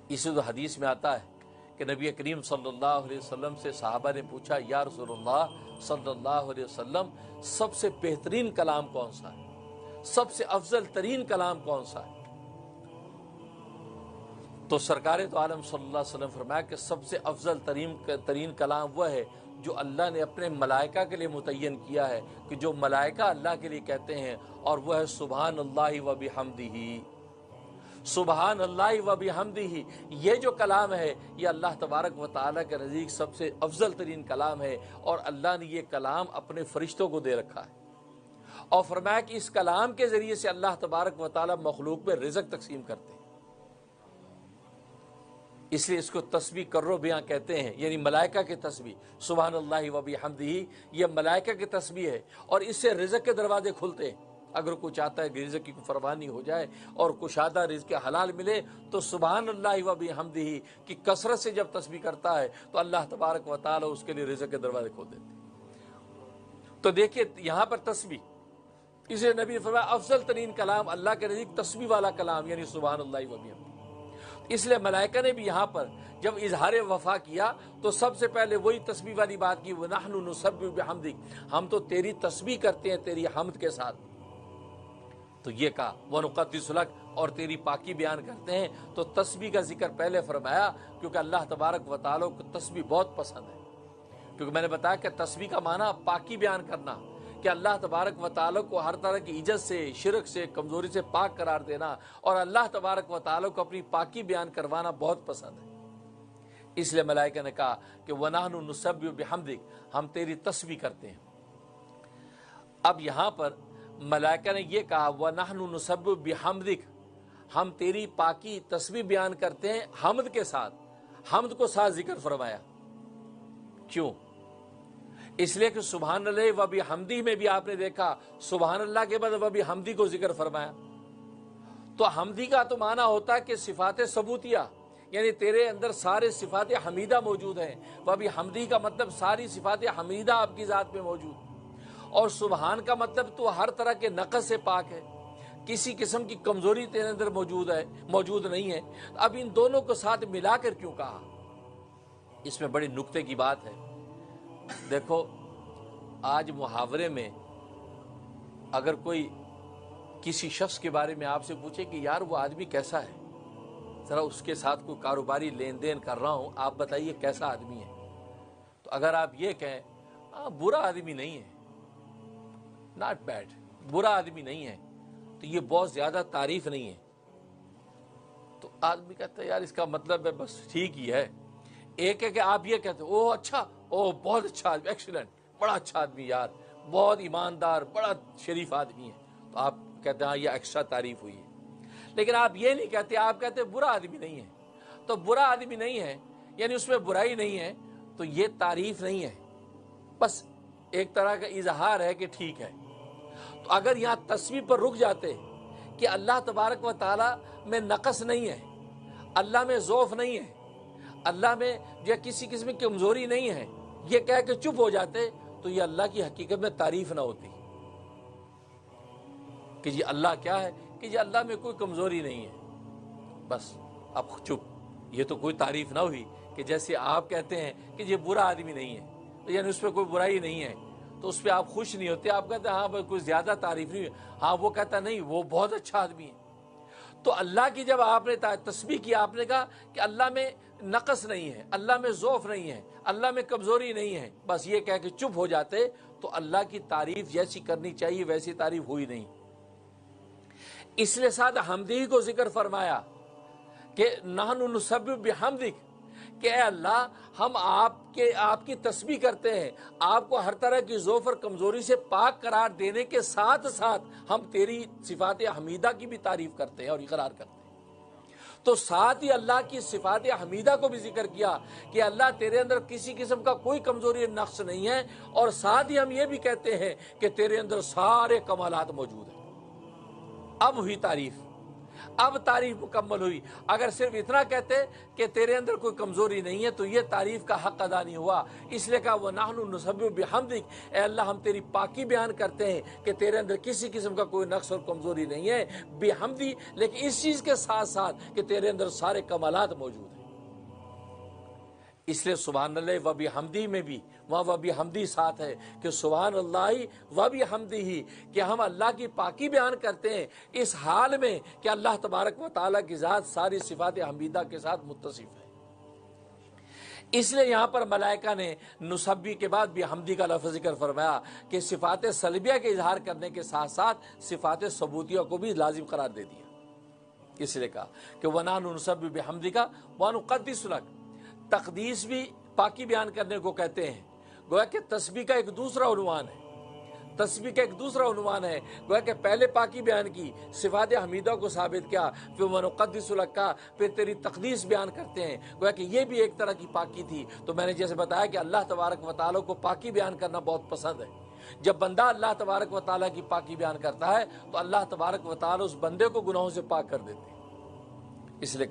اسی تو حدیث میں آتا ہے کہ نبی کریم صلی اللہ علیہ وسلم سے صحابہ نے پوچھا یا رسول اللہ صلی اللہ علیہ وسلم سب سے بہترین کلام کون سا ہے، سب سے افضل ترین کلام کون سا ہے؟ تو سرکار تو عالم صلی اللہ علیہ وسلم فرمایا کہ سب سے افضل ترین کلام وہ ہے جو اللہ نے اپنے ملائکہ کے لیے متعین کیا ہے، کہ جو ملائکہ اللہ کے لیے کہتے ہیں، اور وہ ہے سبحان اللہ و بحمدہ، سبحان اللہ و بحمدہ۔ یہ جو کلام ہے یہ اللہ تبارک و تعالیٰ کے نزدیک سب سے افضل ترین کلام ہے، اور اللہ نے یہ کلام اپنے فرشتوں کو دے رکھا ہے، اور فرمایا کہ اس کلام کے ذریعے سے اللہ تبارک و تعالیٰ مخلوق میں رزق تقسیم کرتے ہیں۔ اس لیے اس کو تسبیح کرو بیاں کہتے ہیں، یعنی ملائکہ کی تسبیح، سبحان اللہ و بحمدہ یہ ملائکہ کی تسبیح ہے، اور اس سے رزق کے دروازے کھلتے ہیں۔ اگر کوئی چاہتا ہے کہ رزق کی فراوانی ہو جائے اور کشادہ رزق حلال ملے، تو سبحان اللہ و بحمدہ کی کثرت سے جب تسبیح کرتا ہے تو اللہ تبارک و تعالی اس کے لیے رزق کے دروازے کھول دیتے ہیں۔ تو دیکھیے یہاں پر تسبیح، اسے نبی نے فرمایا افضل ترین کلام اللہ کے نزدیک تسبیح والا کلام، یعنی سبحان اللہ و بحمدہ۔ اس لیے ملائکہ نے بھی یہاں پر جب اظہار وفا کیا تو سب سے پہلے وہی تسبیح والی بات کی، وَنَحْنُ نُسَبِّحُ بِحَمْدِكَ، ہم تو تیری تسبیح کرتے ہیں تیری حمد کے ساتھ۔ تو یہ کہا وَنُقَدِّسُ لَكَ، اور تیری پاکی بیان کرتے ہیں۔ تو تسبیح کا ذکر پہلے فرمایا کیونکہ اللہ تبارک و تعالیٰ کو تسبیح بہت پسند ہے، کیونکہ میں نے بتایا کہ تسبیح کا معنی پاکی بیان کرنا، کہ اللہ تبارک و تعالیٰ کو ہر طرح کی عجز سے، شرک سے، کمزوری سے پاک قرار دینا، اور اللہ تبارک و تعالیٰ کو اپنی پاکی بیان کروانا بہت پسند ہے۔ اس لیے ملائکہ نے کہا کہ وَنَحْنُ نُسَبِّحُ بِحَمْدِكَ، ہم تیری تسبیح کرتے ہیں۔ اب یہاں پر ملائکہ نے یہ کہا وَنَحْنُ نُسَبِّحُ بِحَمْدِكَ، ہم تیری پاکی تسبیح بیان کرتے ہیں حمد کے ساتھ، حمد کو ساتھ ذکر فرمایا۔ کیوں؟ اس لیے کہ سبحان اللہ و بحمدہ میں بھی آپ نے دیکھا سبحان اللہ کے بعد و بحمدہ کو ذکر فرمایا۔ تو حمدی کا تو معنی ہوتا ہے کہ صفات ثبوتیہ، یعنی تیرے اندر سارے صفات حمیدہ موجود ہیں، و بحمدہ کا مطلب ساری صفات حمیدہ آپ کی ذات میں موجود، اور سبحان کا مطلب تو ہر طرح کے نقص سے پاک ہے، کسی قسم کی کمزوری تیرے اندر موجود نہیں ہے۔ اب ان دونوں کو ساتھ ملا کر کیوں کہا؟ اس میں بڑے نکتے کی بات ہے۔ دیکھو آج محاورے میں اگر کوئی کسی شخص کے بارے میں آپ سے پوچھے کہ یار وہ آدمی کیسا ہے، ذرا اس کے ساتھ کوئی کاروباری لین دین کر رہا ہوں، آپ بتائیے کیسا آدمی ہے، تو اگر آپ یہ کہیں برا آدمی نہیں ہے، ناٹ بیڈ، برا آدمی نہیں ہے، تو یہ بہت زیادہ تعریف نہیں ہے۔ تو آدمی کہتا ہے یار اس کا مطلب ہے بس ٹھیک ہی ہے۔ ایک ہے کہ آپ یہ کہتے ہیں اوہ اچھا، اوہ بہت اچھا آدمی، ایکسیلنٹ، بڑا اچھا آدمی یار، بہت ایماندار، بڑا شریف آدمی ہے، تو آپ کہتے ہیں ہاں یہ ایکسٹرا تعریف ہوئی ہے۔ لیکن آپ یہ نہیں کہتے، آپ کہتے ہیں برا آدمی نہیں ہے۔ تو برا آدمی نہیں ہے یعنی اس میں برائی نہیں ہے، تو یہ تعریف نہیں ہے، بس ایک طرح کا اظہار ہے کہ ٹھیک ہے۔ تو اگر یہاں تسبیح پر رک جاتے کہ اللہ تبارک و تعالیٰ میں نقص نہیں ہے، اللہ میں ضعف نہیں ہے، اللہ میں جو کسی قسم کی کمزوری نہیں ہے، یہ کہہ کے چپ ہو جاتے، تو یہ اللہ کی حقیقت میں تعریف نہ ہوتی کہ جی اللہ کیا ہے، کہ جی اللہ میں کوئی کمزوری نہیں ہے، بس اب چپ، یہ تو کوئی تعریف نہ ہوئی۔ کہ جیسے آپ کہتے ہیں کہ یہ برا آدمی نہیں ہے، یعنی اس پہ کوئی برائی نہیں ہے، تو اس پہ آپ خوش نہیں ہوتے، آپ کہتے ہیں ہاں بھائی کوئی زیادہ تعریف نہیں ہے، ہاں وہ کہتا نہیں وہ بہت اچھا آدمی ہے۔ تو اللہ کی جب آپ نے تسبیح کی، آپ نے کہا کہ اللہ میں نقص نہیں ہے، اللہ میں ضعف نہیں ہے، اللہ میں کمزوری نہیں ہے، بس یہ کہہ کے چپ ہو جاتے، تو اللہ کی تعریف جیسی کرنی چاہیے ویسی تعریف ہوئی نہیں۔ اس لیے ساتھ حمدی کو ذکر فرمایا کہ نحن نسبح بحمدک، کہ اے اللہ ہم آپ کی تسبیح کرتے ہیں، آپ کو ہر طرح کی ضعف اور کمزوری سے پاک قرار دینے کے ساتھ ساتھ ہم تیری صفات حمیدہ کی بھی تعریف کرتے ہیں اور اقرار کرتے ہیں۔ تو ساتھ ہی اللہ کی صفات حمیدہ کو بھی ذکر کیا کہ اللہ تیرے اندر کسی قسم کا کوئی کمزوری نقص نہیں ہے، اور ساتھ ہی ہم یہ بھی کہتے ہیں کہ تیرے اندر سارے کمالات موجود ہیں۔ اب ہوئی تعریف اب تعریف مکمل ہوئی. اگر صرف اتنا کہتے کہ تیرے اندر کوئی کمزوری نہیں ہے تو یہ تعریف کا حق ادا نہیں ہوا. اس لیے کہا وَنَحْنُ نُسَبِّحُ بِحَمْدِكَ، اے اللہ ہم تیری پاکی بیان کرتے ہیں کہ تیرے اندر کسی قسم کا کوئی نقص اور کمزوری نہیں ہے. بحمدی، لیکن اس چیز کے ساتھ ساتھ کہ تیرے اندر سارے کمالات موجود ہیں. اس لیے سبحان اللہ و بحمدی میں بھی وہاں و بحمدی ساتھ ہے کہ سبحان اللہ و بحمدی ہی، کہ ہم اللہ کی پاکی بیان کرتے ہیں اس حال میں کہ اللہ تبارک و تعالیٰ کی ذات ساری صفات حمیدہ کے ساتھ متصف ہے. اس لیے یہاں پر ملائکہ نے نسبی کے بعد بھی حمدی کا لفظ ذکر فرمایا کہ صفات سلبیہ کے اظہار کرنے کے ساتھ ساتھ صفات ثبوتیہ کو بھی لازم قرار دے دیا. اس لیے کہا کہ وَنَحْنُ نُسَبِّحُ بِحَمْدِكَ وَنُقَدِّسُ لَكَ. تقدیس بھی پاکی بیان کرنے کو کہتے ہیں. گویا کہ تسبیح کا ایک دوسرا عنوان ہے. تسبیح کا ایک دوسرا عنوان ہے. گویا کہ پہلے پاکی بیان کی، صفات حمیدہ کو ثابت کیا، پھر وَنُقَدِّسُ لَكَ کا، پھر تیری تقدیس بیان کرتے ہیں. گویا کہ یہ بھی ایک طرح کی پاکی تھی. تو میں نے جیسے بتایا کہ اللہ تبارک و تعالیٰ کو پاکی بیان کرنا بہت پسند ہے. جب بندہ اللہ تبارک و تعالیٰ کی پاکی بیان کرتا ہے تو اللہ تبارک و تعالیٰ اس بندے کو گناہوں سے پاک کر دیتے ہیں. اس لیے